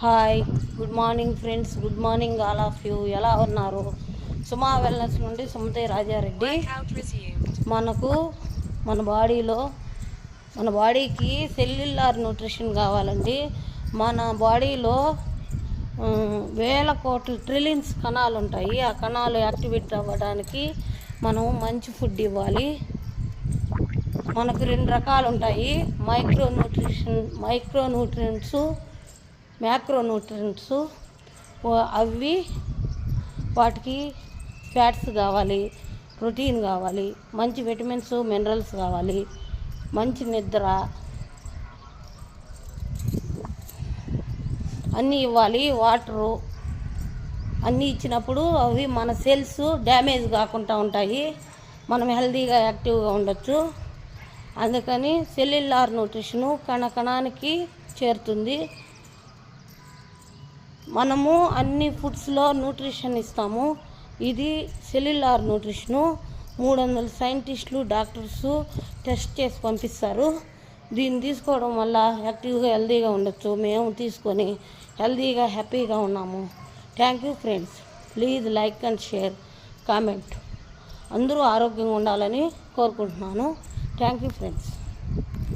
Hi, good morning friends. Good morning all of you. ఎలా ఉన్నారు? సుమా wellness నుండి సుమతి రాజారెడ్డి. మనకు మన బాడీకి సెల్యులార్ న్యూట్రిషన్ కావాలండి. మన బాడీలో వేల కోట్ల ట్రిలియన్స్ కణాలు ఉంటాయి. ఆ కణాలు యాక్టివేట్ అవ్వడానికి మనం మంచి ఫుడ్ ఇవ్వాలి. మనకు 2 రకాలు ఉంటాయి: మైక్రోన్యూట్రియంట్స్, మ్యాక్రోన్యూట్రియంట్స్. వాటికి ఫ్యాట్స్ కావాలి, ప్రోటీన్ కావాలి, మంచి విటమిన్స్ మినరల్స్ కావాలి, మంచి నిద్ర అన్నీ ఇవ్వాలి. వాటరు అన్నీ ఇచ్చినప్పుడు అవి మన సెల్స్ డ్యామేజ్ కాకుండా ఉంటాయి, మనం హెల్తీగా యాక్టివ్గా ఉండొచ్చు. అందుకని సెల్యులార్ న్యూట్రిషను కణానికి చేరుతుంది. మనము అన్ని ఫుడ్స్లో న్యూట్రిషన్ ఇస్తాము. ఇది సెల్యులార్ న్యూట్రిషను. 300 సైంటిస్టులు, డాక్టర్స్ టెస్ట్ చేసి పంపిస్తారు. దీన్ని తీసుకోవడం వల్ల యాక్టివ్గా హెల్తీగా ఉండొచ్చు. మేము తీసుకొని హెల్తీగా హ్యాపీగా ఉన్నాము. Thank you friends. Please like and share, comment. అందరూ ఆరోగ్యంగా ఉండాలని కోరుకుంటున్నాను. Thank you friends.